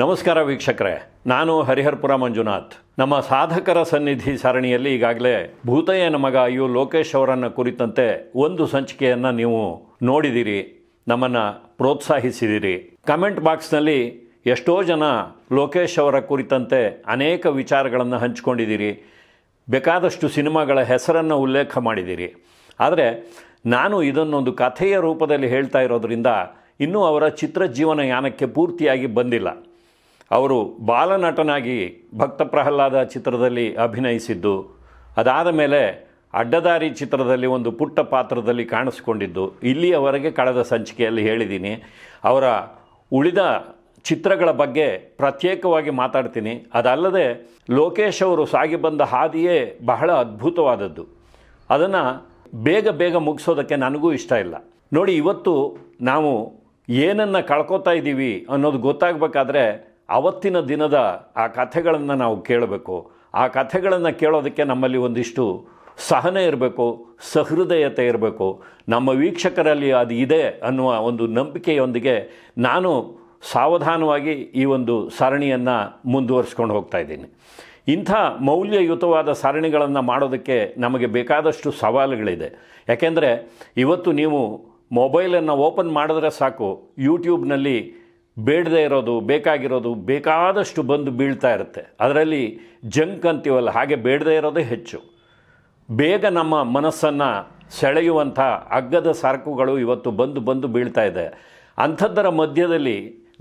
ನಮಸ್ಕಾರ ವೀಕ್ಷಕರೇ, ನಾನು ಹರಿಹರಪುರ ಮಂಜುನಾಥ್. ನಮ್ಮ ಸಾಧಕರ ಸನ್ನಿಧಿ ಸರಣಿಯಲ್ಲಿ ಈಗಾಗಲೇ ಭೂತಯ್ಯನ ಮಗ ಯು ಲೋಕೇಶ್ ಅವರನ್ನು ಕುರಿತಂತೆ ಒಂದು ಸಂಚಿಕೆಯನ್ನು ನೀವು ನೋಡಿದ್ದೀರಿ, ನಮ್ಮನ್ನು ಪ್ರೋತ್ಸಾಹಿಸಿದ್ದೀರಿ. ಕಮೆಂಟ್ ಬಾಕ್ಸ್ನಲ್ಲಿ ಎಷ್ಟೋ ಜನ ಲೋಕೇಶ್ ಅವರ ಕುರಿತಂತೆ ಅನೇಕ ವಿಚಾರಗಳನ್ನು ಹಂಚಿಕೊಂಡಿದ್ದೀರಿ, ಬೇಕಾದಷ್ಟು ಸಿನಿಮಾಗಳ ಹೆಸರನ್ನು ಉಲ್ಲೇಖ ಮಾಡಿದ್ದೀರಿ. ಆದರೆ ನಾನು ಇದನ್ನೊಂದು ಕಥೆಯ ರೂಪದಲ್ಲಿ ಹೇಳ್ತಾ ಇರೋದರಿಂದ ಇನ್ನೂ ಅವರ ಚಿತ್ರಜೀವನ ಯಾನಕ್ಕೆ ಪೂರ್ತಿಯಾಗಿ ಬಂದಿಲ್ಲ. ಅವರು ಬಾಲನಟನಾಗಿ ಭಕ್ತ ಪ್ರಹ್ಲಾದ ಚಿತ್ರದಲ್ಲಿ ಅಭಿನಯಿಸಿದ್ದು, ಅದಾದ ಮೇಲೆ ಅಡ್ಡದಾರಿ ಚಿತ್ರದಲ್ಲಿ ಒಂದು ಪುಟ್ಟ ಪಾತ್ರದಲ್ಲಿ ಕಾಣಿಸ್ಕೊಂಡಿದ್ದು, ಇಲ್ಲಿಯವರೆಗೆ ಕಳೆದ ಸಂಚಿಕೆಯಲ್ಲಿ ಹೇಳಿದ್ದೀನಿ. ಅವರ ಉಳಿದ ಚಿತ್ರಗಳ ಬಗ್ಗೆ ಪ್ರತ್ಯೇಕವಾಗಿ ಮಾತಾಡ್ತೀನಿ. ಅದಲ್ಲದೆ ಲೋಕೇಶ್ ಅವರು ಸಾಗಿ ಬಂದ ಹಾದಿಯೇ ಬಹಳ ಅದ್ಭುತವಾದದ್ದು. ಅದನ್ನು ಬೇಗ ಮುಗಿಸೋದಕ್ಕೆ ನನಗೂ ಇಷ್ಟ ಇಲ್ಲ. ನೋಡಿ, ಇವತ್ತು ನಾವು ಏನನ್ನು ಕಳ್ಕೊತಾ ಇದ್ದೀವಿ ಅನ್ನೋದು ಗೊತ್ತಾಗಬೇಕಾದ್ರೆ ಅವತ್ತಿನ ದಿನದ ಆ ಕಥೆಗಳನ್ನು ನಾವು ಕೇಳಬೇಕು. ಆ ಕಥೆಗಳನ್ನು ಕೇಳೋದಕ್ಕೆ ನಮ್ಮಲ್ಲಿ ಒಂದಿಷ್ಟು ಸಹನೆ ಇರಬೇಕು, ಸಹೃದಯತೆ ಇರಬೇಕು. ನಮ್ಮ ವೀಕ್ಷಕರಲ್ಲಿ ಅದು ಇದೆ ಅನ್ನುವ ಒಂದು ನಂಬಿಕೆಯೊಂದಿಗೆ ನಾನು ಸಾವಧಾನವಾಗಿ ಈ ಒಂದು ಸರಣಿಯನ್ನು ಮುಂದುವರಿಸ್ಕೊಂಡು ಹೋಗ್ತಾ ಇದ್ದೀನಿ. ಇಂಥ ಮೌಲ್ಯಯುತವಾದ ಸರಣಿಗಳನ್ನು ಮಾಡೋದಕ್ಕೆ ನಮಗೆ ಬೇಕಾದಷ್ಟು ಸವಾಲುಗಳಿದೆ. ಯಾಕೆಂದರೆ ಇವತ್ತು ನೀವು ಮೊಬೈಲನ್ನು ಓಪನ್ ಮಾಡಿದ್ರೆ ಸಾಕು, ಯೂಟ್ಯೂಬ್ನಲ್ಲಿ ಬೇಡದೇ ಇರೋದು, ಬೇಕಾಗಿರೋದು ಬೇಕಾದಷ್ಟು ಬಂದು ಬೀಳ್ತಾ ಇರುತ್ತೆ. ಅದರಲ್ಲಿ ಜಂಕ್ ಅಂತೀವಲ್ಲ, ಹಾಗೆ ಬೇಡದೇ ಇರೋದೇ ಹೆಚ್ಚು. ಬೇಗ ನಮ್ಮ ಮನಸ್ಸನ್ನು ಸೆಳೆಯುವಂಥ ಅಗ್ಗದ ಸರಕುಗಳು ಇವತ್ತು ಬಂದು ಬೀಳ್ತಾ ಇದೆ. ಅಂಥದ್ದರ ಮಧ್ಯದಲ್ಲಿ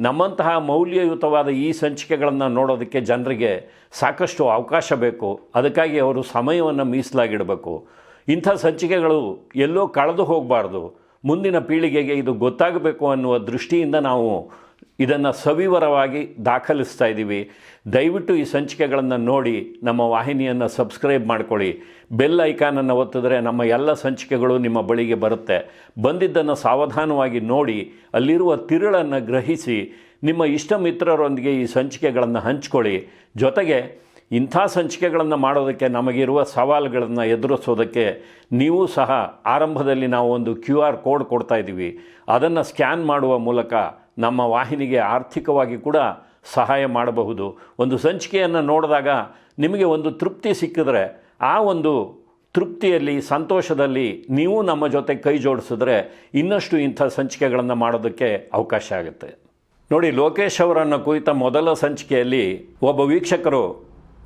ನಮ್ಮಂತಹ ಮೌಲ್ಯಯುತವಾದ ಈ ಸಂಚಿಕೆಗಳನ್ನು ನೋಡೋದಕ್ಕೆ ಜನರಿಗೆ ಸಾಕಷ್ಟು ಅವಕಾಶ ಬೇಕು. ಅದಕ್ಕಾಗಿ ಅವರು ಸಮಯವನ್ನು ಮೀಸಲಾಗಿಡಬೇಕು. ಇಂಥ ಸಂಚಿಕೆಗಳು ಎಲ್ಲೋ ಕಳೆದು ಹೋಗಬಾರ್ದು, ಮುಂದಿನ ಪೀಳಿಗೆಗೆ ಇದು ಗೊತ್ತಾಗಬೇಕು ಅನ್ನುವ ದೃಷ್ಟಿಯಿಂದ ನಾವು ಇದನ್ನು ಸವಿವರವಾಗಿ ದಾಖಲಿಸ್ತಾ ಇದ್ದೀವಿ. ದಯವಿಟ್ಟು ಈ ಸಂಚಿಕೆಗಳನ್ನು ನೋಡಿ ನಮ್ಮ ವಾಹಿನಿಯನ್ನು ಸಬ್ಸ್ಕ್ರೈಬ್ ಮಾಡ್ಕೊಳ್ಳಿ. ಬೆಲ್ ಐಕಾನನ್ನು ಒತ್ತಿದ್ರೆ ನಮ್ಮ ಎಲ್ಲ ಸಂಚಿಕೆಗಳು ನಿಮ್ಮ ಬಳಿಗೆ ಬರುತ್ತೆ. ಬಂದಿದ್ದನ್ನು ಸಾವಧಾನವಾಗಿ ನೋಡಿ, ಅಲ್ಲಿರುವ ತಿರುಳನ್ನು ಗ್ರಹಿಸಿ ನಿಮ್ಮ ಇಷ್ಟ ಮಿತ್ರರೊಂದಿಗೆ ಈ ಸಂಚಿಕೆಗಳನ್ನು ಹಂಚ್ಕೊಳ್ಳಿ. ಜೊತೆಗೆ ಇಂಥ ಸಂಚಿಕೆಗಳನ್ನು ಮಾಡೋದಕ್ಕೆ ನಮಗಿರುವ ಸವಾಲುಗಳನ್ನು ಎದುರಿಸೋದಕ್ಕೆ ನೀವು ಸಹ ಆರಂಭದಲ್ಲಿ ನಾವು ಒಂದು QR ಕೋಡ್ ಕೊಡ್ತಾ ಇದ್ದೀವಿ. ಅದನ್ನು ಸ್ಕ್ಯಾನ್ ಮಾಡುವ ಮೂಲಕ ನಮ್ಮ ವಾಹಿನಿಗೆ ಆರ್ಥಿಕವಾಗಿ ಕೂಡ ಸಹಾಯ ಮಾಡಬಹುದು. ಒಂದು ಸಂಚಿಕೆಯನ್ನು ನೋಡಿದಾಗ ನಿಮಗೆ ಒಂದು ತೃಪ್ತಿ ಸಿಕ್ಕಿದ್ರೆ, ಆ ಒಂದು ತೃಪ್ತಿಯಲ್ಲಿ, ಸಂತೋಷದಲ್ಲಿ ನೀವು ನಮ್ಮ ಜೊತೆ ಕೈ ಜೋಡಿಸಿದ್ರೆ ಇನ್ನಷ್ಟು ಇಂಥ ಸಂಚಿಕೆಗಳನ್ನು ಮಾಡೋದಕ್ಕೆ ಅವಕಾಶ ಆಗುತ್ತೆ. ನೋಡಿ, ಲೋಕೇಶ್ ಅವರನ್ನು ಕುರಿತ ಮೊದಲ ಸಂಚಿಕೆಯಲ್ಲಿ ಒಬ್ಬ ವೀಕ್ಷಕರು,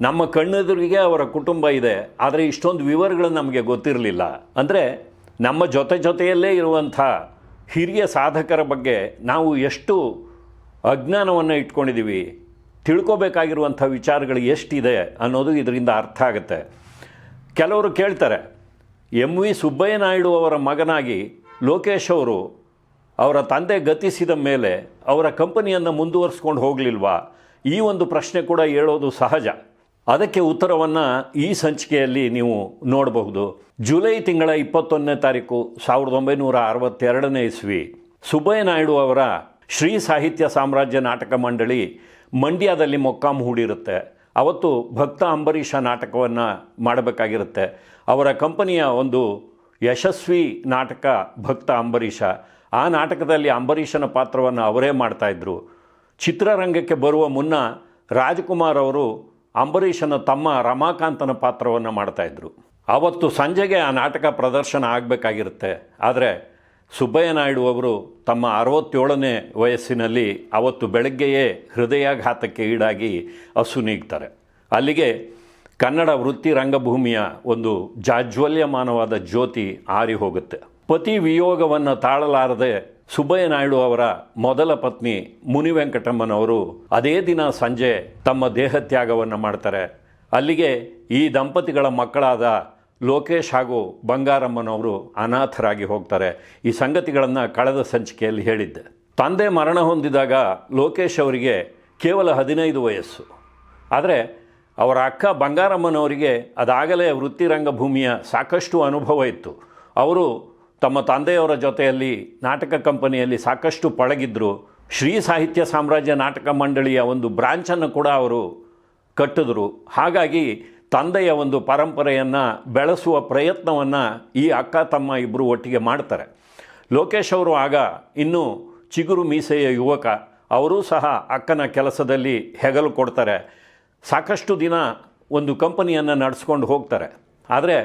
ನಮ್ಮ ಕಣ್ಣೆದುರಿಗೆ ಅವರ ಕುಟುಂಬ ಇದೆ, ಆದರೆ ಇಷ್ಟೊಂದು ವಿವರಗಳು ನಮಗೆ ಗೊತ್ತಿರಲಿಲ್ಲ. ಅಂದರೆ ನಮ್ಮ ಜೊತೆಯಲ್ಲೇ ಇರುವಂಥ ಹಿರಿಯ ಸಾಧಕರ ಬಗ್ಗೆ ನಾವು ಎಷ್ಟು ಅಜ್ಞಾನವನ್ನು ಇಟ್ಕೊಂಡಿದ್ದೀವಿ, ತಿಳ್ಕೊಬೇಕಾಗಿರುವಂಥ ವಿಚಾರಗಳು ಎಷ್ಟಿದೆ ಅನ್ನೋದು ಇದರಿಂದ ಅರ್ಥ ಆಗುತ್ತೆ. ಕೆಲವರು ಕೇಳ್ತಾರೆ, MV ಸುಬ್ಬಯ್ಯ ನಾಯ್ಡು ಅವರ ಮಗನಾಗಿ ಲೋಕೇಶ್ ಅವರು ಅವರ ತಂದೆ ಗತಿಸಿದ ಮೇಲೆ ಅವರ ಕಂಪನಿಯನ್ನು ಮುಂದುವರಿಸ್ಕೊಂಡು ಹೋಗಲಿಲ್ವಾ? ಈ ಒಂದು ಪ್ರಶ್ನೆ ಕೂಡ ಹೇಳೋದು ಸಹಜ. ಅದಕ್ಕೆ ಉತ್ತರವನ್ನು ಈ ಸಂಚಿಕೆಯಲ್ಲಿ ನೀವು ನೋಡಬಹುದು. ಜುಲೈ ತಿಂಗಳ 21ನೇ ತಾರೀಕು 1962ನೇ ಇಸ್ವಿ ಸುಬ್ಬಯ್ಯ ನಾಯ್ಡು ಅವರ ಶ್ರೀ ಸಾಹಿತ್ಯ ಸಾಮ್ರಾಜ್ಯ ನಾಟಕ ಮಂಡಳಿ ಮಂಡ್ಯದಲ್ಲಿ ಮೊಕ್ಕಾಂ ಹೂಡಿರುತ್ತೆ. ಅವತ್ತು ಭಕ್ತ ಅಂಬರೀಷ ನಾಟಕವನ್ನು ಮಾಡಬೇಕಾಗಿರುತ್ತೆ. ಅವರ ಕಂಪನಿಯ ಒಂದು ಯಶಸ್ವಿ ನಾಟಕ ಭಕ್ತ ಅಂಬರೀಷ. ಆ ನಾಟಕದಲ್ಲಿ ಅಂಬರೀಷನ ಪಾತ್ರವನ್ನು ಅವರೇ ಮಾಡ್ತಾಯಿದ್ರು. ಚಿತ್ರರಂಗಕ್ಕೆ ಬರುವ ಮುನ್ನ ರಾಜ್ಕುಮಾರ್ ಅವರು ಅಂಬರೀಷನ ತಮ್ಮ ರಮಾಕಾಂತನ ಪಾತ್ರವನ್ನು ಮಾಡ್ತಾಯಿದ್ರು. ಆವತ್ತು ಸಂಜೆಗೆ ಆ ನಾಟಕ ಪ್ರದರ್ಶನ ಆಗಬೇಕಾಗಿರುತ್ತೆ. ಆದರೆ ಸುಬ್ಬಯ್ಯ ನಾಯ್ಡು ಅವರು ತಮ್ಮ 67ನೇ ವಯಸ್ಸಿನಲ್ಲಿ ಅವತ್ತು ಬೆಳಗ್ಗೆಯೇ ಹೃದಯಾಘಾತಕ್ಕೆ ಈಡಾಗಿ ಅಸುನೀಗ್ತಾರೆ. ಅಲ್ಲಿಗೆ ಕನ್ನಡ ವೃತ್ತಿ ರಂಗಭೂಮಿಯ ಒಂದು ಜಾಜ್ವಲ್ಯಮಾನವಾದ ಜ್ಯೋತಿ ಆರಿ ಹೋಗುತ್ತೆ. ಪತಿ ವಿಯೋಗವನ್ನು ತಾಳಲಾರದೆ ಸುಬ್ಬಯ್ಯ ನಾಯ್ಡು ಅವರ ಮೊದಲ ಪತ್ನಿ ಮುನಿವೆಂಕಟಮ್ಮನವರು ಅದೇ ದಿನ ಸಂಜೆ ತಮ್ಮ ದೇಹತ್ಯಾಗವನ್ನು ಮಾಡ್ತಾರೆ. ಅಲ್ಲಿಗೆ ಈ ದಂಪತಿಗಳ ಮಕ್ಕಳಾದ ಲೋಕೇಶ್ ಹಾಗೂ ಬಂಗಾರಮ್ಮನವರು ಅನಾಥರಾಗಿ ಹೋಗ್ತಾರೆ. ಈ ಸಂಗತಿಗಳನ್ನು ಕಳೆದ ಸಂಚಿಕೆಯಲ್ಲಿ ಹೇಳಿದ್ದೆ. ತಂದೆ ಮರಣ ಹೊಂದಿದಾಗ ಲೋಕೇಶ್ ಅವರಿಗೆ ಕೇವಲ 15 ವಯಸ್ಸು. ಆದರೆ ಅವರ ಅಕ್ಕ ಬಂಗಾರಮ್ಮನವರಿಗೆ ಅದಾಗಲೇ ವೃತ್ತಿ ರಂಗಭೂಮಿಯ ಸಾಕಷ್ಟು ಅನುಭವ ಇತ್ತು. ಅವರು ತಮ್ಮ ತಂದೆಯವರ ಜೊತೆಯಲ್ಲಿ ನಾಟಕ ಕಂಪನಿಯಲ್ಲಿ ಸಾಕಷ್ಟು ಪಳಗಿದ್ರು. ಶ್ರೀ ಸಾಹಿತ್ಯ ಸಾಮ್ರಾಜ್ಯ ನಾಟಕ ಮಂಡಳಿಯ ಒಂದು ಬ್ರಾಂಚನ್ನು ಕೂಡ ಅವರು ಕಟ್ಟಿದ್ರು. ಹಾಗಾಗಿ ತಂದೆಯ ಒಂದು ಪರಂಪರೆಯನ್ನು ಬೆಳೆಸುವ ಪ್ರಯತ್ನವನ್ನು ಈ ಅಕ್ಕ ತಮ್ಮ ಇಬ್ಬರು ಒಟ್ಟಿಗೆ ಮಾಡ್ತಾರೆ. ಲೋಕೇಶ್ ಅವರು ಆಗ ಇನ್ನೂ ಚಿಗುರು ಮೀಸೆಯ ಯುವಕ. ಅವರೂ ಸಹ ಅಕ್ಕನ ಕೆಲಸದಲ್ಲಿ ಹೆಗಲು ಕೊಡ್ತಾರೆ. ಸಾಕಷ್ಟು ದಿನ ಒಂದು ಕಂಪನಿಯನ್ನು ನಡೆಸ್ಕೊಂಡು ಹೋಗ್ತಾರೆ. ಆದರೆ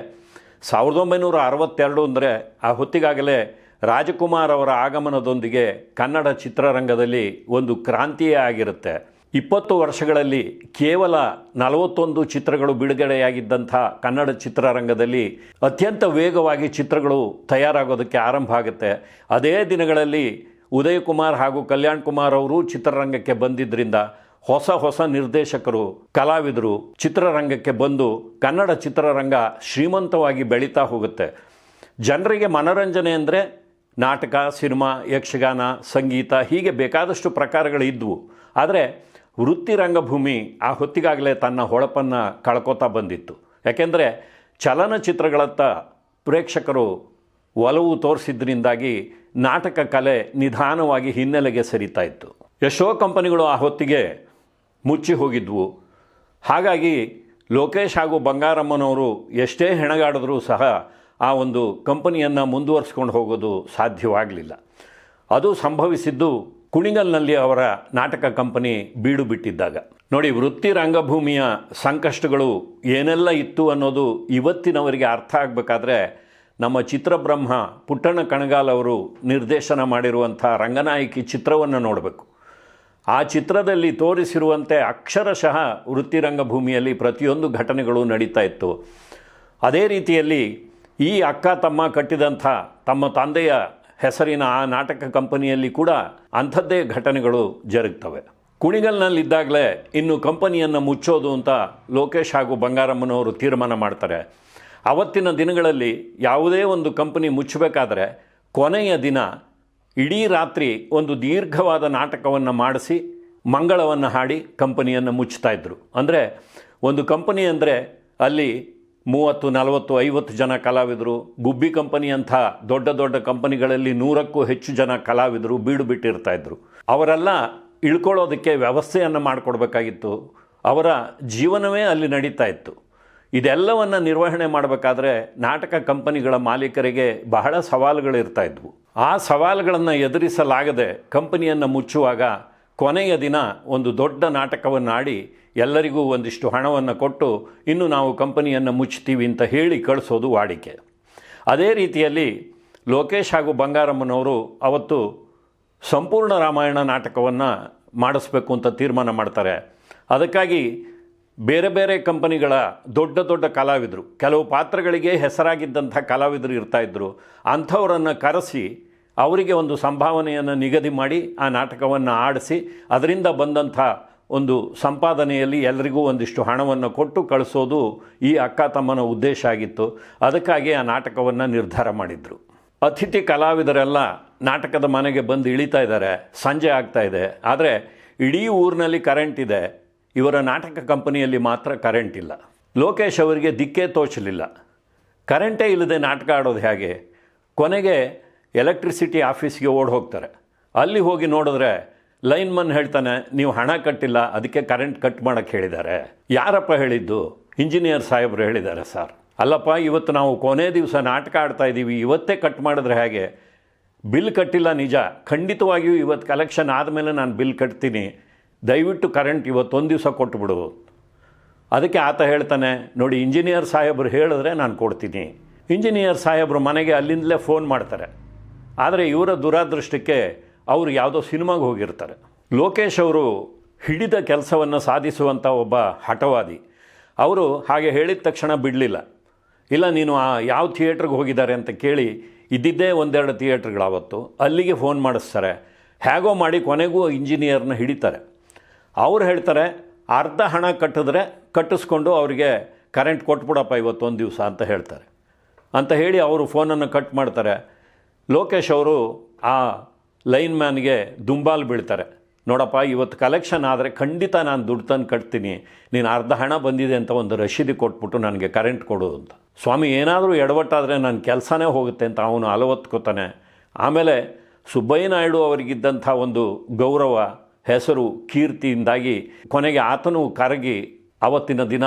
1962 ಅಂದರೆ ಆ ಹೊತ್ತಿಗಾಗಲೇ ರಾಜಕುಮಾರ್ ಅವರ ಆಗಮನದೊಂದಿಗೆ ಕನ್ನಡ ಚಿತ್ರರಂಗದಲ್ಲಿ ಒಂದು ಕ್ರಾಂತಿಯೇ ಆಗಿರುತ್ತೆ. 20 ವರ್ಷಗಳಲ್ಲಿ ಕೇವಲ 41 ಚಿತ್ರಗಳು ಬಿಡುಗಡೆಯಾಗಿದ್ದಂಥ ಕನ್ನಡ ಚಿತ್ರರಂಗದಲ್ಲಿ ಅತ್ಯಂತ ವೇಗವಾಗಿ ಚಿತ್ರಗಳು ತಯಾರಾಗೋದಕ್ಕೆ ಆರಂಭ ಆಗುತ್ತೆ. ಅದೇ ದಿನಗಳಲ್ಲಿ ಉದಯ್ ಕುಮಾರ್ ಹಾಗೂ ಕಲ್ಯಾಣ್ ಕುಮಾರ್ ಅವರು ಚಿತ್ರರಂಗಕ್ಕೆ ಬಂದಿದ್ದರಿಂದ ಹೊಸ ಹೊಸ ನಿರ್ದೇಶಕರು, ಕಲಾವಿದರು ಚಿತ್ರರಂಗಕ್ಕೆ ಬಂದು ಕನ್ನಡ ಚಿತ್ರರಂಗ ಶ್ರೀಮಂತವಾಗಿ ಬೆಳೀತಾ ಹೋಗುತ್ತೆ. ಜನರಿಗೆ ಮನೋರಂಜನೆ ಅಂದರೆ ನಾಟಕ, ಸಿನಿಮಾ, ಯಕ್ಷಗಾನ, ಸಂಗೀತ ಹೀಗೆ ಬೇಕಾದಷ್ಟು ಪ್ರಕಾರಗಳಿದ್ವು. ಆದರೆ ವೃತ್ತಿ ರಂಗಭೂಮಿ ಆ ಹೊತ್ತಿಗಾಗಲೇ ತನ್ನ ಹೊಳಪನ್ನು ಕಳ್ಕೊತಾ ಬಂದಿತ್ತು. ಯಾಕೆಂದರೆ ಚಲನಚಿತ್ರಗಳತ್ತ ಪ್ರೇಕ್ಷಕರು ಒಲವು ತೋರಿಸಿದ್ರಿಂದಾಗಿ ನಾಟಕ ಕಲೆ ನಿಧಾನವಾಗಿ ಹಿನ್ನೆಲೆಗೆ ಸರಿತಾ ಇತ್ತು. ಎಷ್ಟೋ ಕಂಪನಿಗಳು ಆ ಹೊತ್ತಿಗೆ ಮುಚ್ಚಿ ಹೋಗಿದ್ವು. ಹಾಗಾಗಿ ಲೋಕೇಶ್ ಹಾಗೂ ಬಂಗಾರಮ್ಮನವರು ಎಷ್ಟೇ ಹೆಣಗಾಡಿದ್ರೂ ಸಹ ಆ ಒಂದು ಕಂಪನಿಯನ್ನು ಮುಂದುವರಿಸ್ಕೊಂಡು ಹೋಗೋದು ಸಾಧ್ಯವಾಗಲಿಲ್ಲ. ಅದು ಸಂಭವಿಸಿದ್ದು ಕುಣಿಗಲ್ನಲ್ಲಿ ಅವರ ನಾಟಕ ಕಂಪನಿ ಬೀಡು ಬಿಟ್ಟಿದ್ದಾಗ. ನೋಡಿ, ವೃತ್ತಿ ರಂಗಭೂಮಿಯ ಸಂಕಷ್ಟಗಳು ಏನೆಲ್ಲ ಇತ್ತು ಅನ್ನೋದು ಇವತ್ತಿನವರಿಗೆ ಅರ್ಥ ಆಗಬೇಕಾದ್ರೆ ನಮ್ಮ ಚಿತ್ರಬ್ರಹ್ಮ ಪುಟ್ಟಣ್ಣ ಕಣಗಾಲ್ ಅವರು ನಿರ್ದೇಶನ ಮಾಡಿರುವಂಥ ರಂಗನಾಯಕಿ ಚಿತ್ರವನ್ನು ನೋಡಬೇಕು. ಆ ಚಿತ್ರದಲ್ಲಿ ತೋರಿಸಿರುವಂತೆ ಅಕ್ಷರಶಃ ವೃತ್ತಿ ರಂಗಭೂಮಿಯಲ್ಲಿ ಪ್ರತಿಯೊಂದು ಘಟನೆಗಳು ನಡೀತಾ ಇತ್ತು. ಅದೇ ರೀತಿಯಲ್ಲಿ ಈ ಅಕ್ಕ ತಮ್ಮ ಕಟ್ಟಿದಂಥ ತಮ್ಮ ತಂದೆಯ ಹೆಸರಿನ ಆ ನಾಟಕ ಕಂಪನಿಯಲ್ಲಿ ಕೂಡ ಅಂಥದ್ದೇ ಘಟನೆಗಳು ಜರುಗ್ತವೆ. ಕುಣಿಗಲ್ನಲ್ಲಿದ್ದಾಗಲೇ ಇನ್ನು ಕಂಪನಿಯನ್ನು ಮುಚ್ಚೋದು ಅಂತ ಲೋಕೇಶ್ ಹಾಗೂ ಬಂಗಾರಮ್ಮನವರು ತೀರ್ಮಾನ ಮಾಡ್ತಾರೆ. ಆವತ್ತಿನ ದಿನಗಳಲ್ಲಿ ಯಾವುದೇ ಒಂದು ಕಂಪನಿ ಮುಚ್ಚಬೇಕಾದ್ರೆ ಕೊನೆಯ ದಿನ ಇಡೀ ರಾತ್ರಿ ಒಂದು ದೀರ್ಘವಾದ ನಾಟಕವನ್ನು ಮಾಡಿಸಿ ಮಂಗಳವನ್ನು ಹಾಡಿ ಕಂಪನಿಯನ್ನು ಮುಚ್ತಾಯಿದ್ರು. ಅಂದರೆ ಒಂದು ಕಂಪನಿ ಅಂದರೆ ಅಲ್ಲಿ 30, 40, 50 ಜನ ಕಲಾವಿದರು, ಗುಬ್ಬಿ ಕಂಪನಿ ಅಂಥ ದೊಡ್ಡ ದೊಡ್ಡ ಕಂಪನಿಗಳಲ್ಲಿ 100ಕ್ಕೂ ಹೆಚ್ಚು ಜನ ಕಲಾವಿದರು ಬೀಡು ಬಿಟ್ಟಿರ್ತಾಯಿದ್ರು. ಅವರೆಲ್ಲ ಇಳ್ಕೊಳ್ಳೋದಕ್ಕೆ ವ್ಯವಸ್ಥೆಯನ್ನು ಮಾಡಿಕೊಡ್ಬೇಕಾಗಿತ್ತು. ಅವರ ಜೀವನವೇ ಅಲ್ಲಿ ನಡೀತಾ ಇತ್ತು. ಇದೆಲ್ಲವನ್ನು ನಿರ್ವಹಣೆ ಮಾಡಬೇಕಾದ್ರೆ ನಾಟಕ ಕಂಪನಿಗಳ ಮಾಲೀಕರಿಗೆ ಬಹಳ ಸವಾಲುಗಳಿರ್ತಾ ಇದ್ವು. ಆ ಸವಾಲುಗಳನ್ನು ಎದುರಿಸಲಾಗದೆ ಕಂಪನಿಯನ್ನು ಮುಚ್ಚುವಾಗ ಕೊನೆಯ ದಿನ ಒಂದು ದೊಡ್ಡ ನಾಟಕವನ್ನು ಆಡಿ ಎಲ್ಲರಿಗೂ ಒಂದಿಷ್ಟು ಹಣವನ್ನು ಕೊಟ್ಟು ಇನ್ನು ನಾವು ಕಂಪನಿಯನ್ನು ಮುಚ್ತೀವಿ ಅಂತ ಹೇಳಿ ಕಳಿಸೋದು ವಾಡಿಕೆ. ಅದೇ ರೀತಿಯಲ್ಲಿ ಲೋಕೇಶ್ ಹಾಗೂ ಬಂಗಾರಮ್ಮನವರು ಅವತ್ತು ಸಂಪೂರ್ಣ ರಾಮಾಯಣ ನಾಟಕವನ್ನು ಮಾಡಿಸ್ಬೇಕು ಅಂತ ತೀರ್ಮಾನ ಮಾಡ್ತಾರೆ. ಅದಕ್ಕಾಗಿ ಬೇರೆ ಬೇರೆ ಕಂಪನಿಗಳ ದೊಡ್ಡ ದೊಡ್ಡ ಕಲಾವಿದರು, ಕೆಲವು ಪಾತ್ರಗಳಿಗೆ ಹೆಸರಾಗಿದ್ದಂಥ ಕಲಾವಿದರು ಇರ್ತಾಯಿದ್ರು. ಅಂಥವರನ್ನು ಕರೆಸಿ ಅವರಿಗೆ ಒಂದು ಸಂಭಾವನೆಯನ್ನು ನಿಗದಿ ಮಾಡಿ ಆ ನಾಟಕವನ್ನು ಆಡಿಸಿ ಅದರಿಂದ ಬಂದಂಥ ಒಂದು ಸಂಪಾದನೆಯಲ್ಲಿ ಎಲ್ಲರಿಗೂ ಒಂದಿಷ್ಟು ಹಣವನ್ನು ಕೊಟ್ಟು ಕಳಿಸೋದು ಈ ಅಕ್ಕ ತಮ್ಮನ ಉದ್ದೇಶ ಆಗಿತ್ತು. ಅದಕ್ಕಾಗಿ ಆ ನಾಟಕವನ್ನು ನಿರ್ಧಾರ ಮಾಡಿದರು. ಅತಿಥಿ ಕಲಾವಿದರೆಲ್ಲ ನಾಟಕದ ಮನೆಗೆ ಬಂದು ಇಳಿತಾ ಇದ್ದಾರೆ. ಸಂಜೆ ಆಗ್ತಾ ಇದೆ. ಆದರೆ ಇಡೀ ಊರಿನಲ್ಲಿ ಕರೆಂಟ್ ಇದೆ. ಇವರ ನಾಟಕ ಕಂಪನಿಯಲ್ಲಿ ಮಾತ್ರ ಕರೆಂಟ್ ಇಲ್ಲ. ಲೋಕೇಶ್ ಅವರಿಗೆ ದಿಕ್ಕೇ ತೋಚಲಿಲ್ಲ. ಕರೆಂಟೇ ಇಲ್ಲದೆ ನಾಟಕ ಆಡೋದು ಹೇಗೆ? ಕೊನೆಗೆ ಎಲೆಕ್ಟ್ರಿಸಿಟಿ ಆಫೀಸ್ಗೆ ಓಡಿ ಹೋಗ್ತಾರೆ. ಅಲ್ಲಿ ಹೋಗಿ ನೋಡಿದ್ರೆ ಲೈನ್ಮನ್ ಹೇಳ್ತಾನೆ, ನೀವು ಹಣ ಕಟ್ಟಿಲ್ಲ, ಅದಕ್ಕೆ ಕರೆಂಟ್ ಕಟ್ ಮಾಡೋಕ್ಕೆ ಹೇಳಿದ್ದಾರೆ. ಯಾರಪ್ಪ ಹೇಳಿದ್ದು? ಇಂಜಿನಿಯರ್ ಸಾಹೇಬರು ಹೇಳಿದ್ದಾರೆ ಸರ್. ಅಲ್ಲಪ್ಪ, ಇವತ್ತು ನಾವು ಕೊನೆ ದಿವಸ ನಾಟಕ ಆಡ್ತಾ ಇದ್ದೀವಿ, ಇವತ್ತೇ ಕಟ್ ಮಾಡಿದ್ರೆ ಹೇಗೆ? ಬಿಲ್ ಕಟ್ಟಿಲ್ಲ ನಿಜ, ಖಂಡಿತವಾಗಿಯೂ ಇವತ್ತು ಕಲೆಕ್ಷನ್ ಆದಮೇಲೆ ನಾನು ಬಿಲ್ ಕಟ್ತೀನಿ, ದಯವಿಟ್ಟು ಕರೆಂಟ್ ಇವತ್ತೊಂದು ದಿವಸ ಕೊಟ್ಟುಬಿಡು. ಅದಕ್ಕೆ ಆತ ಹೇಳ್ತಾನೆ, ನೋಡಿ ಇಂಜಿನಿಯರ್ ಸಾಹೇಬರು ಹೇಳಿದ್ರೆ ನಾನು ಕೊಡ್ತೀನಿ. ಇಂಜಿನಿಯರ್ ಸಾಹೇಬರು ಮನೆಗೆ ಅಲ್ಲಿಂದಲೇ ಫೋನ್ ಮಾಡ್ತಾರೆ. ಆದರೆ ಇವರ ದುರಾದೃಷ್ಟಕ್ಕೆ ಅವರು ಯಾವುದೋ ಸಿನಿಮಾಗೆ ಹೋಗಿರ್ತಾರೆ. ಲೋಕೇಶ್ ಅವರು ಹಿಡಿದ ಕೆಲಸವನ್ನು ಸಾಧಿಸುವಂಥ ಒಬ್ಬ ಹಠವಾದಿ. ಅವರು ಹಾಗೆ ಹೇಳಿದ ತಕ್ಷಣ ಬಿಡಲಿಲ್ಲ. ಇಲ್ಲ, ನೀನು ಯಾವ ಥಿಯೇಟ್ರಿಗೆ ಹೋಗಿದ್ದಾರೆ ಅಂತ ಕೇಳಿ ಇದ್ದಿದ್ದೇ ಒಂದೆರಡು ಥಿಯೇಟ್ರ್ಗಳಾವತ್ತು, ಅಲ್ಲಿಗೆ ಫೋನ್ ಮಾಡಿಸ್ತಾರೆ. ಹೇಗೋ ಮಾಡಿ ಕೊನೆಗೂ ಇಂಜಿನಿಯರ್ನ ಹಿಡಿತಾರೆ. ಅವ್ರು ಹೇಳ್ತಾರೆ, ಅರ್ಧ ಹಣ ಕಟ್ಟಿಸ್ಕೊಂಡು ಅವರಿಗೆ ಕರೆಂಟ್ ಕೊಟ್ಬಿಡಪ್ಪ ಇವತ್ತೊಂದು ದಿವಸ ಅಂತ ಹೇಳ್ತಾರೆ. ಅಂತ ಹೇಳಿ ಅವರು ಫೋನನ್ನು ಕಟ್ ಮಾಡ್ತಾರೆ. ಲೋಕೇಶ್ ಅವರು ಆ ಲೈನ್ ಮ್ಯಾನ್ಗೆ ದುಂಬಾಲು ಬೀಳ್ತಾರೆ. ನೋಡಪ್ಪ, ಇವತ್ತು ಕಲೆಕ್ಷನ್ ಆದರೆ ಖಂಡಿತ ನಾನು ದುಡ್ಡು ತಂದು ಕಟ್ತೀನಿ, ನೀನು ಅರ್ಧ ಹಣ ಬಂದಿದೆ ಅಂತ ಒಂದು ರಶೀದಿ ಕೊಟ್ಬಿಟ್ಟು ನನಗೆ ಕರೆಂಟ್ ಕೊಡು ಅಂತ. ಸ್ವಾಮಿ, ಏನಾದರೂ ಎಡವಟ್ಟಾದರೆ ನನ್ನ ಕೆಲಸನೇ ಹೋಗುತ್ತೆ ಅಂತ ಅವನು ಅಲವತ್ಕೋತಾನೆ. ಆಮೇಲೆ ಸುಬ್ಬಯ್ಯ ನಾಯ್ಡು ಅವರಿಗಿದ್ದಂಥ ಒಂದು ಗೌರವ, ಹೆಸರು, ಕೀರ್ತಿಯಿಂದಾಗಿ ಕೊನೆಗೆ ಆತನು ಕರಗಿ ಅವತ್ತಿನ ದಿನ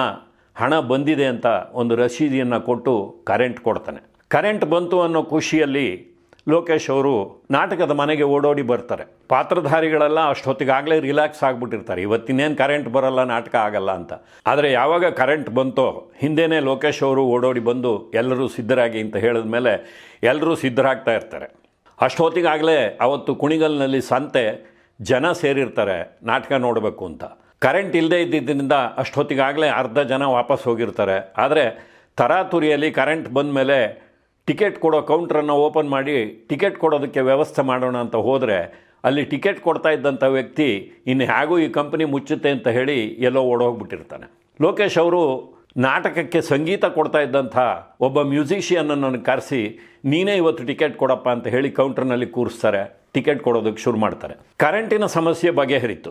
ಹಣ ಬಂದಿದೆ ಅಂತ ಒಂದು ರಸೀದಿಯನ್ನು ಕೊಟ್ಟು ಕರೆಂಟ್ ಕೊಡ್ತಾನೆ. ಕರೆಂಟ್ ಬಂತು ಅನ್ನೋ ಖುಷಿಯಲ್ಲಿ ಲೋಕೇಶ್ ಅವರು ನಾಟಕದ ಮನೆಗೆ ಓಡೋಡಿ ಬರ್ತಾರೆ. ಪಾತ್ರಧಾರಿಗಳೆಲ್ಲ ಅಷ್ಟೊತ್ತಿಗಾಗಲೇ ರಿಲ್ಯಾಕ್ಸ್ ಆಗಿಬಿಟ್ಟಿರ್ತಾರೆ, ಇವತ್ತಿನೇನು ಕರೆಂಟ್ ಬರಲ್ಲ, ನಾಟಕ ಆಗಲ್ಲ ಅಂತ. ಆದರೆ ಯಾವಾಗ ಕರೆಂಟ್ ಬಂತೋ ಹಿಂದೆಯೇ ಲೋಕೇಶ್ ಅವರು ಓಡೋಡಿ ಬಂದು ಎಲ್ಲರೂ ಸಿದ್ಧರಾಗಿ ಅಂತ ಹೇಳಿದ ಮೇಲೆ ಎಲ್ಲರೂ ಸಿದ್ಧರಾಗ್ತಾ ಇರ್ತಾರೆ. ಅಷ್ಟೊತ್ತಿಗಾಗಲೇ ಅವತ್ತು ಕುಣಿಗಲ್ನಲ್ಲಿ ಸಂತೆ, ಜನ ಸೇರಿರ್ತಾರೆ ನಾಟಕ ನೋಡಬೇಕು ಅಂತ. ಕರೆಂಟ್ ಇಲ್ಲದೇ ಇದ್ದಿದ್ದರಿಂದ ಅಷ್ಟೊತ್ತಿಗಾಗಲೇ ಅರ್ಧ ಜನ ವಾಪಸ್ ಹೋಗಿರ್ತಾರೆ. ಆದರೆ ತರಾತುರಿಯಲ್ಲಿ ಕರೆಂಟ್ ಬಂದ ಮೇಲೆ ಟಿಕೆಟ್ ಕೊಡೋ ಕೌಂಟ್ರನ್ನು ಓಪನ್ ಮಾಡಿ ಟಿಕೆಟ್ ಕೊಡೋದಕ್ಕೆ ವ್ಯವಸ್ಥೆ ಮಾಡೋಣ ಅಂತ ಹೋದರೆ ಅಲ್ಲಿ ಟಿಕೆಟ್ ಕೊಡ್ತಾ ಇದ್ದಂಥ ವ್ಯಕ್ತಿ ಇನ್ನು ಹೇಗೂ ಈ ಕಂಪನಿ ಮುಚ್ಚುತ್ತೆ ಅಂತ ಹೇಳಿ ಎಲ್ಲೋ ಓಡೋಗ್ಬಿಟ್ಟಿರ್ತಾನೆ. ಲೋಕೇಶ್ ಅವರು ನಾಟಕಕ್ಕೆ ಸಂಗೀತ ಕೊಡ್ತಾ ಇದ್ದಂಥ ಒಬ್ಬ ಮ್ಯೂಸಿಷಿಯನನ್ನು ಕರೆಸಿ, ನೀನೇ ಇವತ್ತು ಟಿಕೆಟ್ ಕೊಡಪ್ಪ ಅಂತ ಹೇಳಿ ಕೌಂಟ್ರ್ನಲ್ಲಿ ಕೂರಿಸ್ತಾರೆ. ಟಿಕೆಟ್ ಕೊಡೋದಕ್ಕೆ ಶುರು ಮಾಡ್ತಾರೆ. ಕರೆಂಟಿನ ಸಮಸ್ಯೆ ಬಗೆಹರಿತು.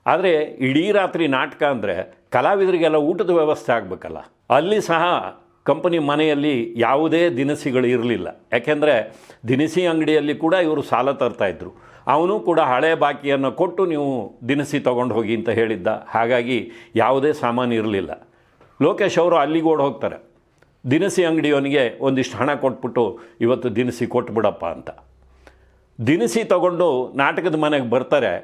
ಆದರೆ ಇಡೀ ರಾತ್ರಿ ನಾಟಕ ಅಂದರೆ ಕಲಾವಿದರಿಗೆಲ್ಲ ಊಟದ ವ್ಯವಸ್ಥೆ ಆಗಬೇಕಲ್ಲ. ಅಲ್ಲಿ ಸಹ ಕಂಪನಿ ಮನೆಯಲ್ಲಿ ಯಾವುದೇ ದಿನಸಿಗಳು ಇರಲಿಲ್ಲ. ಯಾಕೆಂದರೆ ದಿನಸಿ ಅಂಗಡಿಯಲ್ಲಿ ಕೂಡ ಇವರು ಸಾಲ ತರ್ತಾಯಿದ್ರು. ಅವನು ಕೂಡ ಹಳೆ ಬಾಕಿಯನ್ನು ಕೊಟ್ಟು ನೀವು ದಿನಸಿ ತೊಗೊಂಡು ಹೋಗಿ ಅಂತ ಹೇಳಿದ್ದ. ಹಾಗಾಗಿ ಯಾವುದೇ ಸಾಮಾನು ಇರಲಿಲ್ಲ. ಲೋಕೇಶ್ ಅವರು ಅಲ್ಲಿಗೆ ಓಡಿ ಹೋಗ್ತಾರೆ. ದಿನಸಿ ಅಂಗಡಿಯವನಿಗೆ ಒಂದಿಷ್ಟು ಹಣ ಕೊಟ್ಬಿಟ್ಟು ಇವತ್ತು ದಿನಸಿ ಕೊಟ್ಬಿಡಪ್ಪ ಅಂತ. ದಿನಸಿ ತಗೊಂಡು ನಾಟಕದ ಮನೆಗೆ ಬರ್ತಾರೆ.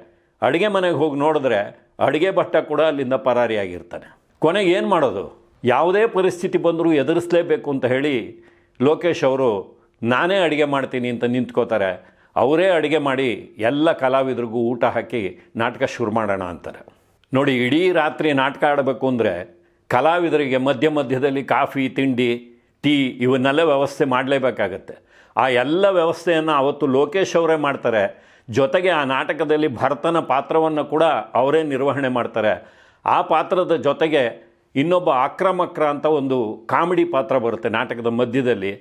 ಅಡುಗೆ ಮನೆಗೆ ಹೋಗಿ ನೋಡಿದ್ರೆ ಅಡುಗೆ ಭಟ್ಟ ಕೂಡ ಅಲ್ಲಿಂದ ಪರಾರಿಯಾಗಿರ್ತಾನೆ. ಕೊನೆಗೆ ಏನು ಮಾಡೋದು, ಯಾವುದೇ ಪರಿಸ್ಥಿತಿ ಬಂದರೂ ಎದುರಿಸಲೇಬೇಕು ಅಂತ ಹೇಳಿ ಲೋಕೇಶ್ ಅವರು ನಾನೇ ಅಡುಗೆ ಮಾಡ್ತೀನಿ ಅಂತ ನಿಂತ್ಕೋತಾರೆ. ಅವರೇ ಅಡುಗೆ ಮಾಡಿ ಎಲ್ಲ ಕಲಾವಿದರಿಗೂ ಊಟ ಹಾಕಿ ನಾಟಕ ಶುರು ಮಾಡೋಣ ಅಂತಾರೆ. ನೋಡಿ, ಇಡೀ ರಾತ್ರಿ ನಾಟಕ ಆಡಬೇಕು ಅಂದರೆ ಕಲಾವಿದರಿಗೆ ಮಧ್ಯ ಮಧ್ಯದಲ್ಲಿ ಕಾಫಿ, ತಿಂಡಿ, ಟೀ ಇವನ್ನೆಲ್ಲ ವ್ಯವಸ್ಥೆ ಮಾಡಲೇಬೇಕಾಗತ್ತೆ. ಆ ಎಲ್ಲ ವ್ಯವಸ್ಥೆಯನ್ನು ಅವತ್ತು ಲೋಕೇಶ್ ಅವರೇ ಮಾಡ್ತಾರೆ. ಜೊತೆಗೆ ಆ ನಾಟಕದಲ್ಲಿ ಭರತನ ಪಾತ್ರವನ್ನು ಕೂಡ ಅವರೇ ನಿರ್ವಹಣೆ ಮಾಡ್ತಾರೆ. ಆ ಪಾತ್ರದ ಜೊತೆಗೆ ಇನ್ನೊಬ್ಬ ಆಕ್ರಮಕ್ರ ಅಂತ ಒಂದು ಕಾಮಿಡಿ ಪಾತ್ರ ಬರುತ್ತೆ ನಾಟಕದ ಮಧ್ಯದಲ್ಲಿ.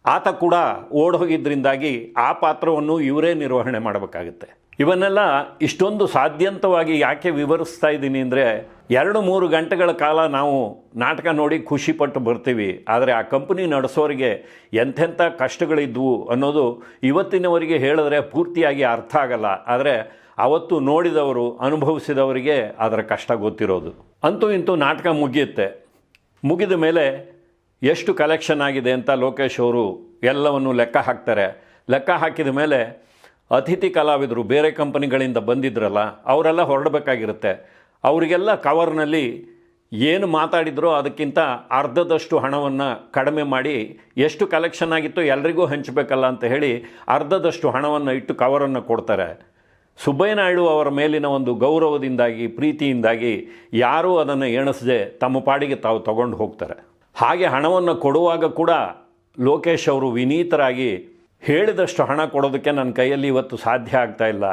ಆತ ಕೂಡ ಓಡೋಗಿದ್ದರಿಂದಾಗಿ ಆ ಪಾತ್ರವನ್ನು ಇವರೇ ನಿರ್ವಹಣೆ ಮಾಡಬೇಕಾಗುತ್ತೆ. ಇವನ್ನೆಲ್ಲ ಇಷ್ಟೊಂದು ಸಾಧ್ಯಂತವಾಗಿ ಯಾಕೆ ವಿವರಿಸ್ತಾ ಇದ್ದೀನಿ ಅಂದರೆ 2-3 ಗಂಟೆಗಳ ಕಾಲ ನಾವು ನಾಟಕ ನೋಡಿ ಖುಷಿಪಟ್ಟು ಬರ್ತೀವಿ. ಆದರೆ ಆ ಕಂಪನಿ ನಡೆಸೋರಿಗೆ ಎಂಥೆಂಥ ಕಷ್ಟಗಳಿದ್ವು ಅನ್ನೋದು ಇವತ್ತಿನವರಿಗೆ ಹೇಳಿದ್ರೆ ಪೂರ್ತಿಯಾಗಿ ಅರ್ಥ ಆಗಲ್ಲ. ಆದರೆ ಅವತ್ತು ನೋಡಿದವರು, ಅನುಭವಿಸಿದವರಿಗೆ ಅದರ ಕಷ್ಟ ಗೊತ್ತಿರೋದು. ಅಂತೂ ಇಂತೂ ನಾಟಕ ಮುಗಿಯುತ್ತೆ. ಮುಗಿದ ಮೇಲೆ ಎಷ್ಟು ಕಲೆಕ್ಷನ್ ಆಗಿದೆ ಅಂತ ಲೋಕೇಶ್ ಅವರು ಎಲ್ಲವನ್ನು ಲೆಕ್ಕ ಹಾಕ್ತಾರೆ. ಲೆಕ್ಕ ಹಾಕಿದ ಮೇಲೆ ಅತಿಥಿ ಕಲಾವಿದರು ಬೇರೆ ಕಂಪನಿಗಳಿಂದ ಬಂದಿದ್ರಲ್ಲ, ಅವರೆಲ್ಲ ಹೊರಡಬೇಕಾಗಿರುತ್ತೆ. ಅವರಿಗೆಲ್ಲ ಕವರ್ನಲ್ಲಿ ಏನು ಮಾತಾಡಿದ್ರೋ ಅದಕ್ಕಿಂತ ಅರ್ಧದಷ್ಟು ಹಣವನ್ನು ಕಡಿಮೆ ಮಾಡಿ, ಎಷ್ಟು ಕಲೆಕ್ಷನ್ ಆಗಿತ್ತೋ ಎಲ್ರಿಗೂ ಹಂಚಬೇಕಲ್ಲ ಅಂತ ಹೇಳಿ ಅರ್ಧದಷ್ಟು ಹಣವನ್ನು ಇಟ್ಟು ಕವರನ್ನು ಕೊಡ್ತಾರೆ. ಸುಬ್ಬಯ್ಯ ನಾಯ್ಡು ಅವರ ಮೇಲಿನ ಒಂದು ಗೌರವದಿಂದಾಗಿ, ಪ್ರೀತಿಯಿಂದಾಗಿ ಯಾರೂ ಅದನ್ನು ಎಣಿಸದೆ ತಮ್ಮ ಪಾಡಿಗೆ ತಾವು ತಗೊಂಡು ಹೋಗ್ತಾರೆ. ಹಾಗೆ ಹಣವನ್ನು ಕೊಡುವಾಗ ಕೂಡ ಲೋಕೇಶ್ ಅವರು ವಿನೀತರಾಗಿ, ಹೇಳಿದಷ್ಟು ಹಣ ಕೊಡೋದಕ್ಕೆ ನನ್ನ ಕೈಯಲ್ಲಿ ಇವತ್ತು ಸಾಧ್ಯ ಆಗ್ತಾ ಇಲ್ಲ,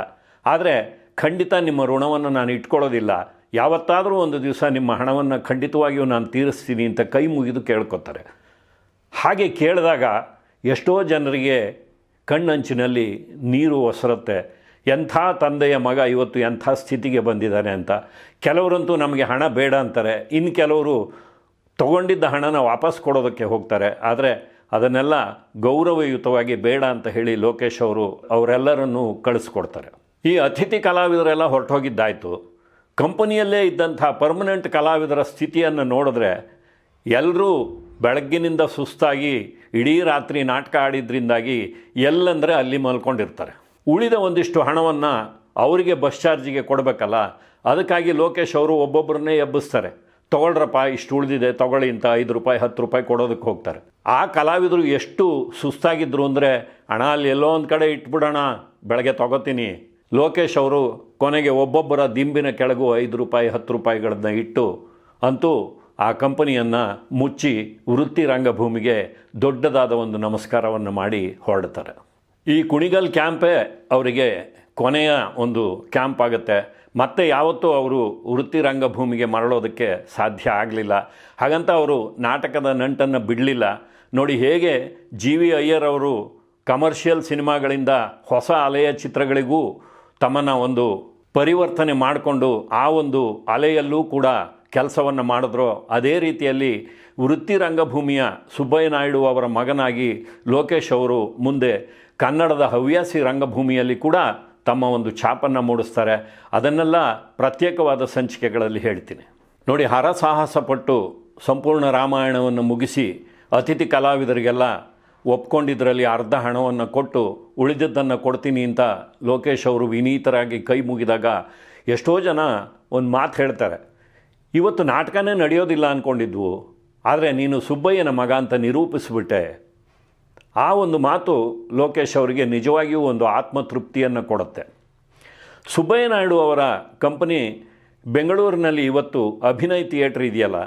ಆದರೆ ಖಂಡಿತ ನಿಮ್ಮ ಋಣವನ್ನು ನಾನು ಇಟ್ಕೊಳ್ಳೋದಿಲ್ಲ, ಯಾವತ್ತಾದರೂ ಒಂದು ದಿವಸ ನಿಮ್ಮ ಹಣವನ್ನು ಖಂಡಿತವಾಗಿಯೂ ನಾನು ತೀರಿಸ್ತೀನಿ ಅಂತ ಕೈ ಮುಗಿದು ಕೇಳ್ಕೊತಾರೆ. ಹಾಗೆ ಕೇಳಿದಾಗ ಎಷ್ಟೋ ಜನರಿಗೆ ಕಣ್ಣಂಚಿನಲ್ಲಿ ನೀರು ಒಸರುತ್ತೆ. ಎಂಥ ತಂದೆಯ ಮಗ ಇವತ್ತು ಎಂಥ ಸ್ಥಿತಿಗೆ ಬಂದಿದ್ದಾನೆ ಅಂತ. ಕೆಲವರಂತೂ ನಮಗೆ ಹಣ ಬೇಡ ಅಂತಾರೆ, ಇನ್ನು ಕೆಲವರು ತಗೊಂಡಿದ್ದ ಹಣನ ವಾಪಸ್ ಕೊಡೋದಕ್ಕೆ ಹೋಗ್ತಾರೆ. ಆದರೆ ಅದನ್ನೆಲ್ಲ ಗೌರವಯುತವಾಗಿ ಬೇಡ ಅಂತ ಹೇಳಿ ಲೋಕೇಶ್ ಅವರು ಅವರೆಲ್ಲರನ್ನೂ ಕಳಿಸ್ಕೊಡ್ತಾರೆ. ಈ ಅತಿಥಿ ಕಲಾವಿದರೆಲ್ಲ ಹೊರಟೋಗಿದ್ದಾಯಿತು. ಕಂಪನಿಯಲ್ಲೇ ಇದ್ದಂಥ ಪರ್ಮನೆಂಟ್ ಕಲಾವಿದರ ಸ್ಥಿತಿಯನ್ನು ನೋಡಿದ್ರೆ ಎಲ್ಲರೂ ಬೆಳಗ್ಗಿನಿಂದ ಸುಸ್ತಾಗಿ ಇಡೀ ರಾತ್ರಿ ನಾಟಕ ಆಡಿದ್ರಿಂದಾಗಿ ಎಲ್ಲಂದರೆ ಅಲ್ಲಿ ಮಲ್ಕೊಂಡಿರ್ತಾರೆ. ಉಳಿದ ಒಂದಿಷ್ಟು ಹಣವನ್ನು ಅವರಿಗೆ ಬಸ್ ಚಾರ್ಜಿಗೆ ಕೊಡಬೇಕಲ್ಲ, ಅದಕ್ಕಾಗಿ ಲೋಕೇಶ್ ಅವರು ಒಬ್ಬೊಬ್ಬರನ್ನೇ ಎಬ್ಬಿಸ್ತಾರೆ. ತೊಗೊಳ್ರಪ್ಪ, ಇಷ್ಟು ಉಳಿದಿದೆ ತೊಗೊಳ್ಳಿ ಅಂತ 5 ರೂಪಾಯಿ 10 ರೂಪಾಯಿ ಕೊಡೋದಕ್ಕೆ ಹೋಗ್ತಾರೆ. ಆ ಕಲಾವಿದರು ಎಷ್ಟು ಸುಸ್ತಾಗಿದ್ದರು ಅಂದರೆ, ಹಣ ಅಲ್ಲಿ ಎಲ್ಲೋ ಒಂದು ಕಡೆ ಇಟ್ಬಿಡೋಣ, ಬೆಳಗ್ಗೆ ತೊಗೋತೀನಿ. ಲೋಕೇಶ್ ಅವರು ಕೊನೆಗೆ ಒಬ್ಬೊಬ್ಬರ ದಿಂಬಿನ ಕೆಳಗೂ 5 ರೂಪಾಯಿ 10 ರೂಪಾಯಿಗಳನ್ನ ಇಟ್ಟು ಅಂತೂ ಆ ಕಂಪನಿಯನ್ನು ಮುಚ್ಚಿ ವೃತ್ತಿ ರಂಗಭೂಮಿಗೆ ದೊಡ್ಡದಾದ ಒಂದು ನಮಸ್ಕಾರವನ್ನು ಮಾಡಿ ಹೊರಡ್ತಾರೆ. ಈ ಕುಣಿಗಲ್ ಕ್ಯಾಂಪೇ ಅವರಿಗೆ ಕೊನೆಯ ಒಂದು ಕ್ಯಾಂಪ್ ಆಗುತ್ತೆ. ಮತ್ತೆ ಯಾವತ್ತೂ ಅವರು ವೃತ್ತಿ ರಂಗಭೂಮಿಗೆ ಮರಳೋದಕ್ಕೆ ಸಾಧ್ಯ ಆಗಲಿಲ್ಲ. ಹಾಗಂತ ಅವರು ನಾಟಕದ ನಂಟನ್ನು ಬಿಡಲಿಲ್ಲ. ನೋಡಿ ಹೇಗೆ GV ಅಯ್ಯರ್ ಅವರು ಕಮರ್ಷಿಯಲ್ ಸಿನಿಮಾಗಳಿಂದ ಹೊಸ ಅಲೆಯ ಚಿತ್ರಗಳಿಗೂ ತಮ್ಮನ್ನು ಒಂದು ಪರಿವರ್ತನೆ ಮಾಡಿಕೊಂಡು ಆ ಒಂದು ಅಲೆಯಲ್ಲೂ ಕೂಡ ಕೆಲಸವನ್ನು ಮಾಡಿದ್ರು. ಅದೇ ರೀತಿಯಲ್ಲಿ ವೃತ್ತಿ ರಂಗಭೂಮಿಯ ಸುಬ್ಬಯ್ಯ ನಾಯ್ಡು ಅವರ ಮಗನಾಗಿ ಲೋಕೇಶ್ ಅವರು ಮುಂದೆ ಕನ್ನಡದ ಹವ್ಯಾಸಿ ರಂಗಭೂಮಿಯಲ್ಲಿ ಕೂಡ ತಮ್ಮ ಒಂದು ಛಾಪನ್ನು ಮೂಡಿಸ್ತಾರೆ. ಅದನ್ನೆಲ್ಲ ಪ್ರತ್ಯೇಕವಾದ ಸಂಚಿಕೆಗಳಲ್ಲಿ ಹೇಳ್ತೀನಿ. ನೋಡಿ, ಹರಸಾಹಸ ಪಟ್ಟು ಸಂಪೂರ್ಣ ರಾಮಾಯಣವನ್ನು ಮುಗಿಸಿ ಅತಿಥಿ ಕಲಾವಿದರಿಗೆಲ್ಲ ಒಪ್ಕೊಂಡಿದ್ದರಲ್ಲಿ ಅರ್ಧ ಹಣವನ್ನು ಕೊಟ್ಟು ಉಳಿದದ್ದನ್ನು ಕೊಡ್ತೀನಿ ಅಂತ ಲೋಕೇಶ್ ಅವರು ವಿನೀತರಾಗಿ ಕೈ ಮುಗಿದಾಗ ಎಷ್ಟೋ ಜನ ಒಂದು ಮಾತು ಹೇಳ್ತಾರೆ, ಇವತ್ತು ನಾಟಕನೇ ನಡೆಯೋದಿಲ್ಲ ಅಂದ್ಕೊಂಡಿದ್ವು, ಆದರೆ ನೀನು ಸುಬ್ಬಯ್ಯನ ಮಗ ಅಂತ ನಿರೂಪಿಸಿಬಿಟ್ಟೆ. ಆ ಒಂದು ಮಾತು ಲೋಕೇಶ್ ಅವರಿಗೆ ನಿಜವಾಗಿಯೂ ಒಂದು ಆತ್ಮತೃಪ್ತಿಯನ್ನು ಕೊಡುತ್ತೆ. ಸುಬ್ಬಯ್ಯ ನಾಯ್ಡು ಅವರ ಕಂಪನಿ ಬೆಂಗಳೂರಿನಲ್ಲಿ ಇವತ್ತು ಅಭಿನಯ್ ಥಿಯೇಟ್ರ್ ಇದೆಯಲ್ಲ,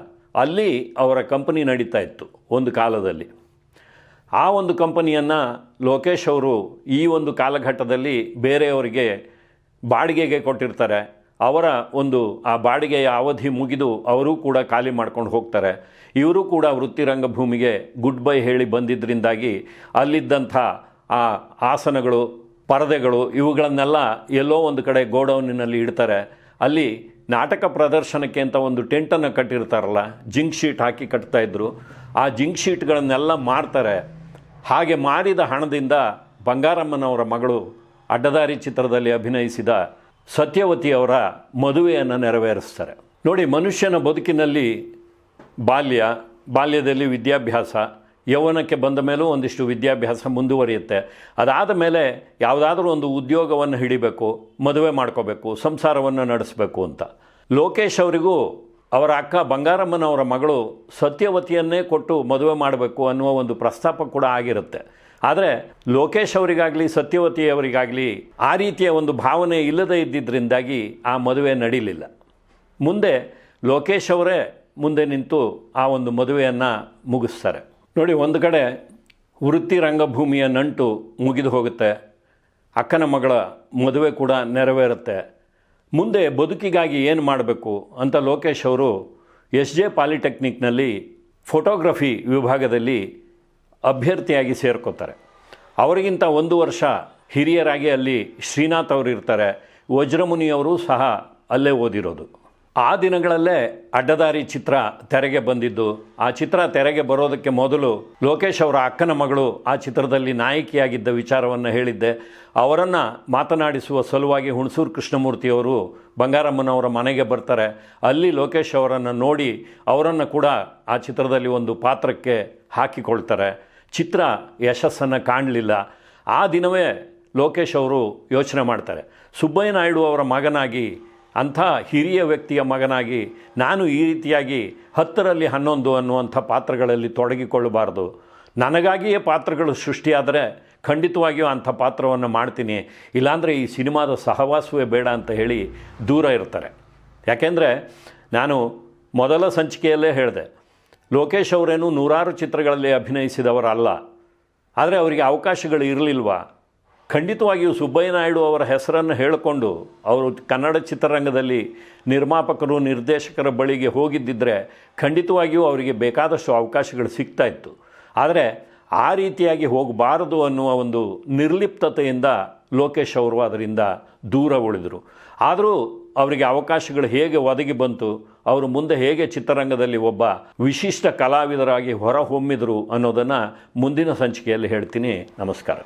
ಅಲ್ಲಿ ಅವರ ಕಂಪನಿ ನಡೀತಾ ಇತ್ತು ಒಂದು ಕಾಲದಲ್ಲಿ. ಆ ಒಂದು ಕಂಪನಿಯನ್ನು ಲೋಕೇಶ್ ಅವರು ಈ ಒಂದು ಕಾಲಘಟ್ಟದಲ್ಲಿ ಬೇರೆಯವರಿಗೆ ಬಾಡಿಗೆಗೆ ಕೊಟ್ಟಿರ್ತಾರೆ. ಅವರ ಒಂದು ಆ ಬಾಡಿಗೆಯ ಅವಧಿ ಮುಗಿದು ಅವರೂ ಕೂಡ ಖಾಲಿ ಮಾಡ್ಕೊಂಡು ಹೋಗ್ತಾರೆ. ಇವರು ಕೂಡ ವೃತ್ತಿ ರಂಗಭೂಮಿಗೆ ಗುಡ್ ಬೈ ಹೇಳಿ ಬಂದಿದ್ದರಿಂದಾಗಿ ಅಲ್ಲಿದ್ದಂಥ ಆ ಆಸನಗಳು, ಪರದೆಗಳು ಇವುಗಳನ್ನೆಲ್ಲ ಎಲ್ಲೋ ಒಂದು ಕಡೆ ಗೋಡೌನಿನಲ್ಲಿ ಇಡ್ತಾರೆ. ಅಲ್ಲಿ ನಾಟಕ ಪ್ರದರ್ಶನಕ್ಕೆ ಅಂತ ಒಂದು ಟೆಂಟನ್ನು ಕಟ್ಟಿರ್ತಾರಲ್ಲ, ಜಿಂಕ್ ಶೀಟ್ ಹಾಕಿ ಕಟ್ತಾಯಿದ್ರು. ಆ ಜಿಂಕ್ ಶೀಟ್ಗಳನ್ನೆಲ್ಲ ಮಾರ್ತಾರೆ. ಹಾಗೆ ಮಾರಿದ ಹಣದಿಂದ ಬಂಗಾರಮ್ಮನವರ ಮಗಳು ಅಡ್ಡದಾರಿ ಚಿತ್ರದಲ್ಲಿ ಅಭಿನಯಿಸಿದ ಸತ್ಯವತಿಯವರ ಮದುವೆಯನ್ನು ನೆರವೇರಿಸ್ತಾರೆ. ನೋಡಿ, ಮನುಷ್ಯನ ಬದುಕಿನಲ್ಲಿ ಬಾಲ್ಯದಲ್ಲಿ ವಿದ್ಯಾಭ್ಯಾಸ, ಯೌವನಕ್ಕೆ ಬಂದ ಮೇಲೂ ಒಂದಿಷ್ಟು ವಿದ್ಯಾಭ್ಯಾಸ ಮುಂದುವರಿಯುತ್ತೆ. ಅದಾದ ಮೇಲೆ ಯಾವುದಾದ್ರೂ ಒಂದು ಉದ್ಯೋಗವನ್ನು ಹಿಡಿಬೇಕು, ಮದುವೆ ಮಾಡ್ಕೋಬೇಕು, ಸಂಸಾರವನ್ನು ನಡೆಸಬೇಕು ಅಂತ. ಲೋಕೇಶ್ ಅವರಿಗೂ ಅವರ ಅಕ್ಕ ಬಂಗಾರಮ್ಮನವರ ಮಗಳು ಸತ್ಯವತಿಯನ್ನೇ ಕೊಟ್ಟು ಮದುವೆ ಮಾಡಬೇಕು ಅನ್ನುವ ಒಂದು ಪ್ರಸ್ತಾಪ ಕೂಡ ಆಗಿರುತ್ತೆ. ಆದರೆ ಲೋಕೇಶ್ ಅವರಿಗಾಗಲಿ ಸತ್ಯವತಿಯವರಿಗಾಗಲಿ ಆ ರೀತಿಯ ಒಂದು ಭಾವನೆ ಇಲ್ಲದೇ ಇದ್ದಿದ್ದರಿಂದಾಗಿ ಆ ಮದುವೆ ನಡೀಲಿಲ್ಲ. ಮುಂದೆ ಲೋಕೇಶ್ ಅವರೇ ಮುಂದೆ ನಿಂತು ಆ ಒಂದು ಮದುವೆಯನ್ನು ಮುಗಿಸ್ತಾರೆ. ನೋಡಿ, ಒಂದು ಕಡೆ ವೃತ್ತಿ ರಂಗಭೂಮಿಯ ನಂಟು ಮುಗಿದು ಹೋಗುತ್ತೆ, ಅಕ್ಕನ ಮಗಳ ಮದುವೆ ಕೂಡ ನೆರವೇರುತ್ತೆ. ಮುಂದೆ ಬದುಕಿಗಾಗಿ ಏನು ಮಾಡಬೇಕು ಅಂತ ಲೋಕೇಶ್ ಅವರು SJ ಪಾಲಿಟೆಕ್ನಿಕ್ನಲ್ಲಿ ಫೋಟೋಗ್ರಫಿ ವಿಭಾಗದಲ್ಲಿ ಅಭ್ಯರ್ಥಿಯಾಗಿ ಸೇರ್ಕೋತಾರೆ. ಅವರಿಗಿಂತ ಒಂದು ವರ್ಷ ಹಿರಿಯರಾಗಿ ಅಲ್ಲಿ ಶ್ರೀನಾಥ್ ಅವರು ಇರ್ತಾರೆ. ವಜ್ರಮುನಿಯವರು ಸಹ ಅಲ್ಲೇ ಓದಿರೋದು. ಆ ದಿನಗಳಲ್ಲೇ ಅಡ್ಡದಾರಿ ಚಿತ್ರ ತೆರೆಗೆ ಬಂದಿದ್ದು. ಆ ಚಿತ್ರ ತೆರೆಗೆ ಬರೋದಕ್ಕೆ ಮೊದಲು ಲೋಕೇಶ್ ಅವರ ಅಕ್ಕನ ಮಗಳು ಆ ಚಿತ್ರದಲ್ಲಿ ನಾಯಕಿಯಾಗಿದ್ದ ವಿಚಾರವನ್ನು ಹೇಳಿದ್ದೆ. ಅವರನ್ನು ಮಾತನಾಡಿಸುವ ಸಲುವಾಗಿ ಹುಣಸೂರು ಕೃಷ್ಣಮೂರ್ತಿಯವರು ಬಂಗಾರಮ್ಮನವರ ಮನೆಗೆ ಬರ್ತಾರೆ. ಅಲ್ಲಿ ಲೋಕೇಶ್ ಅವರನ್ನು ನೋಡಿ ಅವರನ್ನು ಕೂಡ ಆ ಚಿತ್ರದಲ್ಲಿ ಒಂದು ಪಾತ್ರಕ್ಕೆ ಹಾಕಿಕೊಳ್ತಾರೆ. ಚಿತ್ರ ಯಶಸ್ಸನ್ನು ಕಾಣಲಿಲ್ಲ. ಆ ದಿನವೇ ಲೋಕೇಶ್ ಅವರು ಯೋಚನೆ ಮಾಡ್ತಾರೆ, ಸುಬ್ಬಯ್ಯ ನಾಯ್ಡು ಅವರ ಮಗನಾಗಿ, ಅಂಥ ಹಿರಿಯ ವ್ಯಕ್ತಿಯ ಮಗನಾಗಿ ನಾನು ಈ ರೀತಿಯಾಗಿ 10ರಲ್ಲಿ 11 ಅನ್ನುವಂಥ ಪಾತ್ರಗಳಲ್ಲಿ ತೊಡಗಿಕೊಳ್ಳಬಾರ್ದು. ನನಗಾಗಿಯೇ ಪಾತ್ರಗಳು ಸೃಷ್ಟಿಯಾದರೆ ಖಂಡಿತವಾಗಿಯೂ ಅಂಥ ಪಾತ್ರವನ್ನು ಮಾಡ್ತೀನಿ, ಇಲ್ಲಾಂದರೆ ಈ ಸಿನಿಮಾದ ಸಹವಾಸವೇ ಬೇಡ ಅಂತ ಹೇಳಿ ದೂರ ಇರ್ತಾರೆ. ಯಾಕೆಂದರೆ ನಾನು ಮೊದಲ ಸಂಚಿಕೆಯಲ್ಲೇ ಹೇಳಿದೆ, ಲೋಕೇಶ್ ಅವರೇನು ನೂರಾರು ಚಿತ್ರಗಳಲ್ಲಿ ಅಭಿನಯಿಸಿದವರಲ್ಲ. ಆದರೆ ಅವರಿಗೆ ಅವಕಾಶಗಳು ಇರಲಿಲ್ವಾ? ಖಂಡಿತವಾಗಿಯೂ ಸುಬ್ಬಯ್ಯ ನಾಯ್ಡು ಅವರ ಹೆಸರನ್ನು ಹೇಳಿಕೊಂಡು ಅವರು ಕನ್ನಡ ಚಿತ್ರರಂಗದಲ್ಲಿ ನಿರ್ಮಾಪಕರು, ನಿರ್ದೇಶಕರ ಬಳಿಗೆ ಹೋಗಿದ್ದಿದ್ದರೆ ಖಂಡಿತವಾಗಿಯೂ ಅವರಿಗೆ ಬೇಕಾದಷ್ಟು ಅವಕಾಶಗಳು ಸಿಗ್ತಾಯಿತ್ತು. ಆದರೆ ಆ ರೀತಿಯಾಗಿ ಹೋಗಬಾರದು ಅನ್ನುವ ಒಂದು ನಿರ್ಲಿಪ್ತತೆಯಿಂದ ಲೋಕೇಶ್ ಅವರು ಅದರಿಂದ ದೂರ ಉಳಿದರು. ಆದರೂ ಅವರಿಗೆ ಅವಕಾಶಗಳು ಹೇಗೆ ಒದಗಿ ಬಂತು, ಅವರು ಮುಂದೆ ಹೇಗೆ ಚಿತ್ರರಂಗದಲ್ಲಿ ಒಬ್ಬ ವಿಶಿಷ್ಟ ಕಲಾವಿದರಾಗಿ ಹೊರಹೊಮ್ಮಿದರು ಅನ್ನೋದನ್ನು ಮುಂದಿನ ಸಂಚಿಕೆಯಲ್ಲಿ ಹೇಳ್ತೀನಿ. ನಮಸ್ಕಾರ.